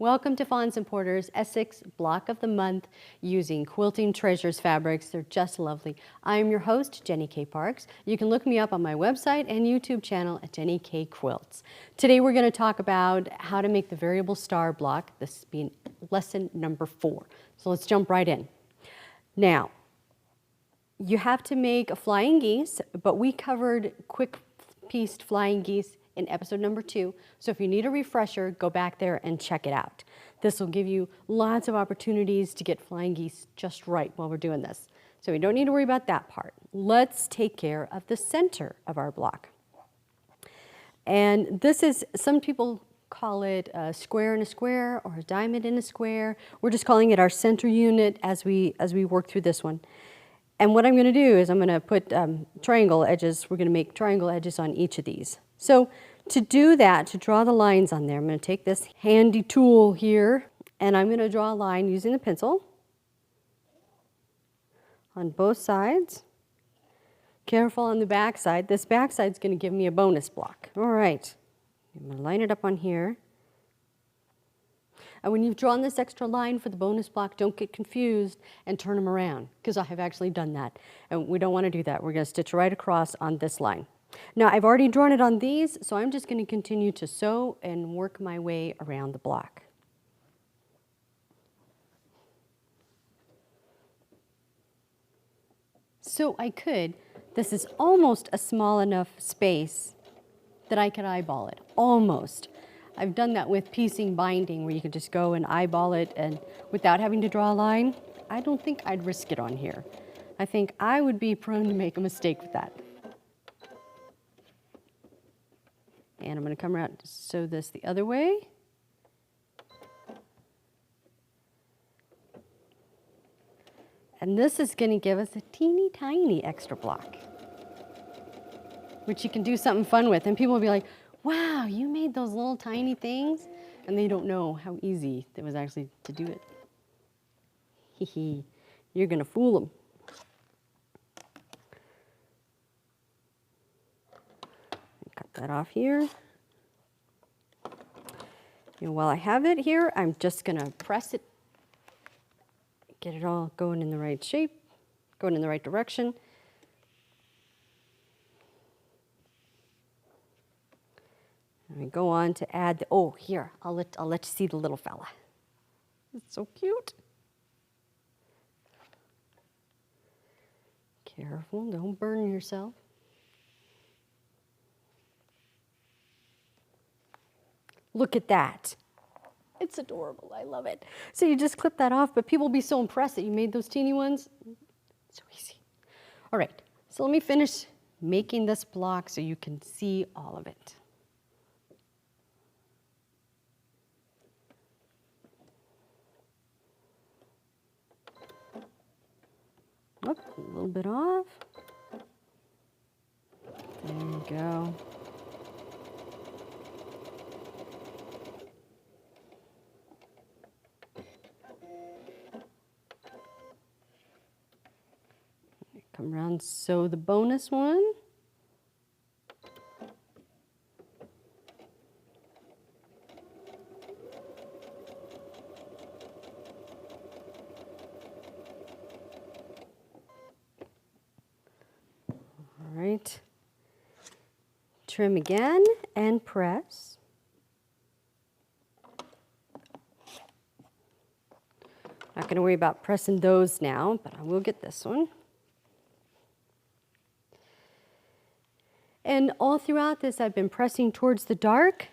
Welcome to Fawns and Porter's Essex Block of the Month using Quilting Treasures fabrics. They're just lovely. I'm your host, Jenny K. Parks. You can look me up on my website and YouTube channel at Jenny K. Quilts. Today we're going to talk about how to make the variable star block, this being lesson number 4. So let's jump right in. Now, you have to make a flying geese, but we covered quick pieced flying geese in episode number 2. So if you need a refresher, go back there and check it out. This will give you lots of opportunities to get flying geese just right while we're doing this. So we don't need to worry about that part. Let's take care of the center of our block. And this is, some people call it a square in a square or a diamond in a square. We're just calling it our center unit as we work through this one. And what I'm going to do is I'm going to put triangle edges. We're going to make triangle edges on each of these. So to do that, to draw the lines on there, I'm going to take this handy tool here and I'm going to draw a line using the pencil on both sides. Careful on the back side. This back side is going to give me a bonus block. All right, I'm going to line it up on here. And when you've drawn this extra line for the bonus block, don't get confused and turn them around, because I have actually done that. And we don't want to do that. We're going to stitch right across on this line. Now, I've already drawn it on these, so I'm just going to continue to sew and work my way around the block. So I could, this is almost a small enough space that I could eyeball it, almost. I've done that with piecing binding, where you can just go and eyeball it and without having to draw a line. I don't think I'd risk it on here. I think I would be prone to make a mistake with that. And I'm going to come around and sew this the other way. And this is going to give us a teeny tiny extra block, which you can do something fun with. And people will be like, wow, you made those little tiny things? And they don't know how easy it was actually to do it. Hee hee, you're going to fool them. Cut that off here. And while I have it here, I'm just going to press it, get it all going in the right shape, going in the right direction. And we go on to add the, oh, here, I'll let you see the little fella. It's so cute. Careful, don't burn yourself. Look at that. It's adorable. I love it. So you just clip that off, but people will be so impressed that you made those teeny ones. So easy. All right, so let me finish making this block so you can see all of it. Oop, a little bit off. There you go. Come around, sew the bonus one. All right. Trim again and press. Not going to worry about pressing those now, but I will get this one. And all throughout this, I've been pressing towards the dark,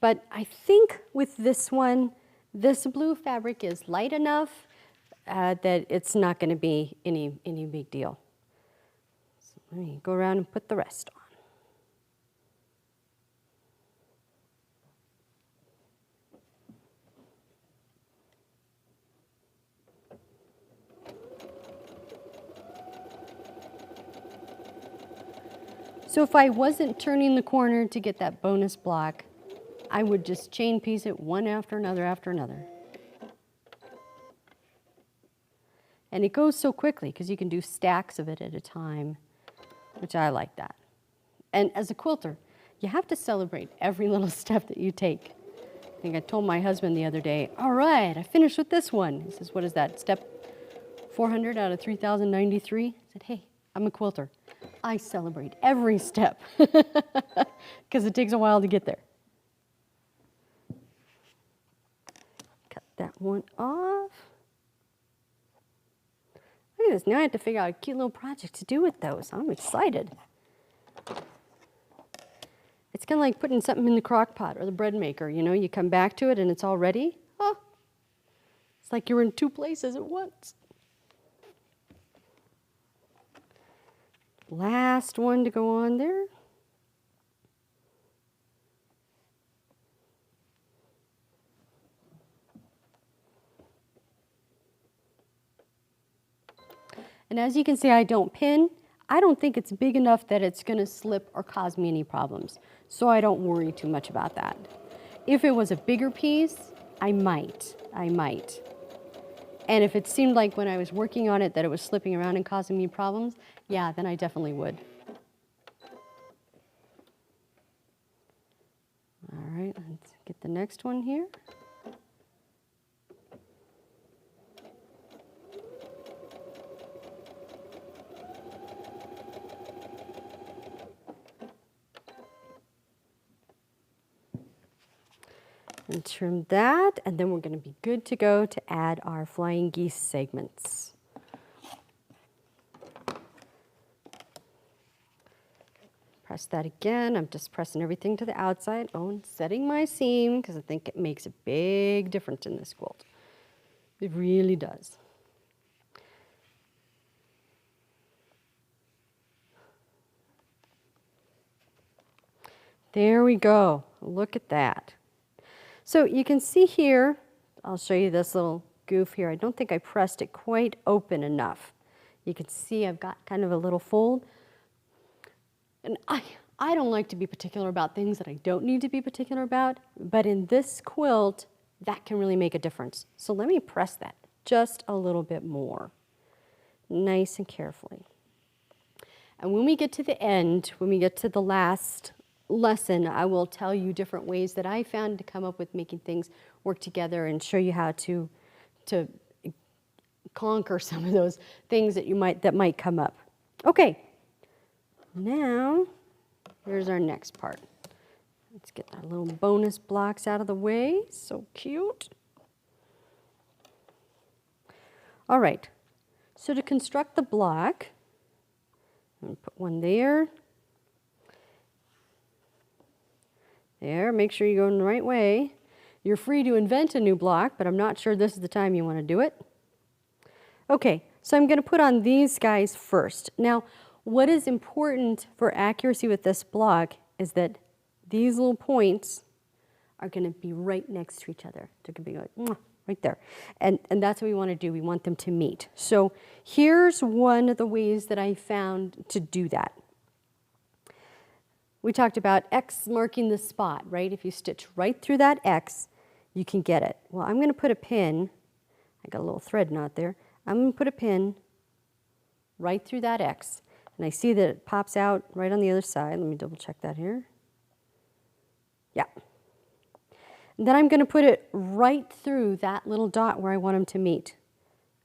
but I think with this one, this blue fabric is light enough that it's not going to be any big deal. So let me go around and put the rest on. So if I wasn't turning the corner to get that bonus block, I would just chain piece it one after another after another. And it goes so quickly because you can do stacks of it at a time, which I like that. And as a quilter, you have to celebrate every little step that you take. think I told my husband the other day, all right, I finished with this one. He says, what is that, step 400 out of 3093? I said, hey, I'm a quilter. I celebrate every step because it takes a while to get there. Cut that one off. Look at this, now I have to figure out a cute little project to do with those. I'm excited. It's kind of like putting something in the crock pot or the bread maker, you know, you come back to it and it's all ready. Oh, it's like you're in two places at once. Last one to go on there. And as you can see, I don't pin. I don't think it's big enough that it's going to slip or cause me any problems, so I don't worry too much about that. If it was a bigger piece, I might. And if it seemed like when I was working on it that it was slipping around and causing me problems, yeah, then I definitely would. All right, let's get the next one here. And trim that, and then we're going to be good to go to add our flying geese segments. Press that again. I'm just pressing everything to the outside. Oh, and setting my seam because I think it makes a big difference in this quilt. It really does. There we go. Look at that. So you can see here, I'll show you this little goof here. I don't think I pressed it quite open enough. You can see I've got kind of a little fold. And I don't like to be particular about things that I don't need to be particular about, but in this quilt, that can really make a difference. So let me press that just a little bit more, nice and carefully. And when we get to the end, when we get to the last lesson, I will tell you different ways that I found to come up with making things work together and show you how to conquer some of those things that might come up. Okay, now here's our next part. Let's get our little bonus blocks out of the way. So cute. All right, so to construct the block, I'm going to put one there. There, make sure you go in the right way. You're free to invent a new block, but I'm not sure this is the time you want to do it. Okay, so I'm going to put on these guys first. Now, what is important for accuracy with this block is that these little points are going to be right next to each other. They're going to be like, right there. And that's what we want to do. We want them to meet. So here's one of the ways that I found to do that. We talked about X marking the spot, right? If you stitch right through that X, you can get it. Well, I'm going to put a pin. I got a little thread knot there. I'm going to put a pin right through that X. And I see that it pops out right on the other side. Let me double check that here. Yeah. And then I'm going to put it right through that little dot where I want them to meet.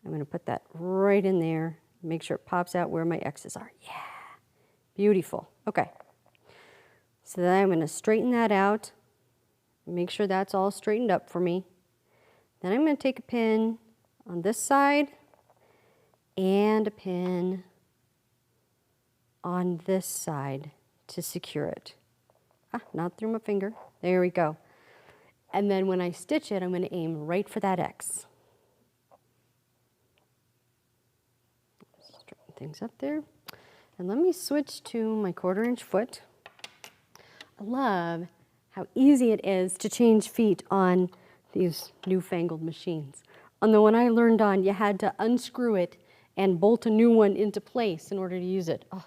I'm going to put that right in there. Make sure it pops out where my X's are. Yeah. Beautiful. Okay. So then I'm going to straighten that out, make sure that's all straightened up for me. Then I'm going to take a pin on this side and a pin on this side to secure it. Not through my finger. There we go. And then when I stitch it, I'm going to aim right for that X. Straighten things up there. And let me switch to my 1/4-inch foot. I love how easy it is to change feet on these newfangled machines. On the one I learned on, you had to unscrew it and bolt a new one into place in order to use it. Oh.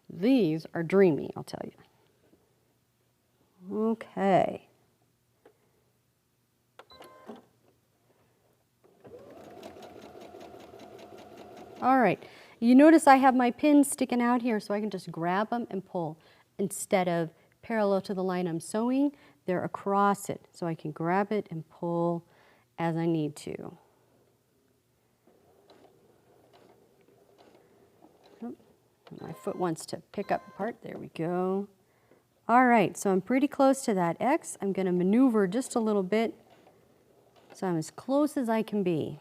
These are dreamy, I'll tell you. Okay. All right. You notice I have my pins sticking out here so I can just grab them and pull instead of parallel to the line I'm sewing. they're across it, so I can grab it and pull as I need to. Oh, my foot wants to pick up part. There we go. All right, so I'm pretty close to that X. I'm going to maneuver just a little bit so I'm as close as I can be.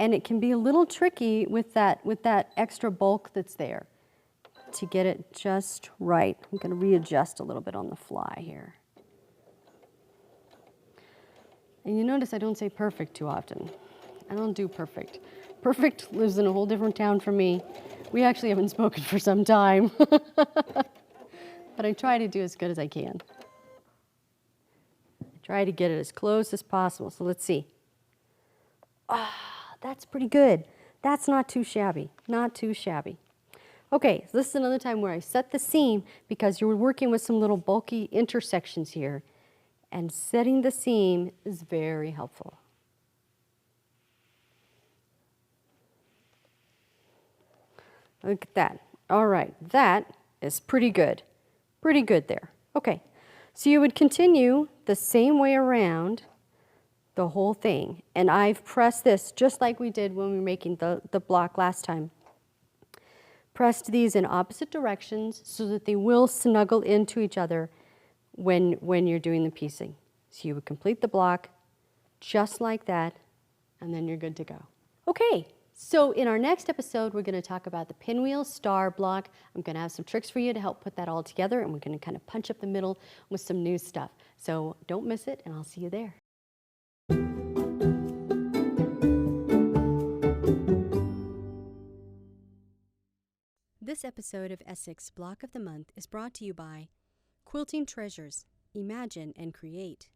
And it can be a little tricky with that extra bulk that's there to get it just right. I'm going to readjust a little bit on the fly here. And you notice I don't say perfect too often. I don't do perfect. Perfect lives in a whole different town from me. We actually haven't spoken for some time. But I try to do as good as I can. I try to get it as close as possible. So let's see. That's pretty good. That's not too shabby, not too shabby. Okay, so this is another time where I set the seam because you're working with some little bulky intersections here, and setting the seam is very helpful. Look at that. All right, that is pretty good. Pretty good there. Okay, so you would continue the same way around the whole thing. And I've pressed this just like we did when we were making the block last time. Pressed these in opposite directions so that they will snuggle into each other when you're doing the piecing. So you would complete the block just like that, and then you're good to go. Okay, so in our next episode, we're going to talk about the pinwheel star block. I'm going to have some tricks for you to help put that all together, and we're going to kind of punch up the middle with some new stuff. So don't miss it, and I'll see you there. This episode of Essex Block of the Month is brought to you by Quilting Treasures. Imagine and create.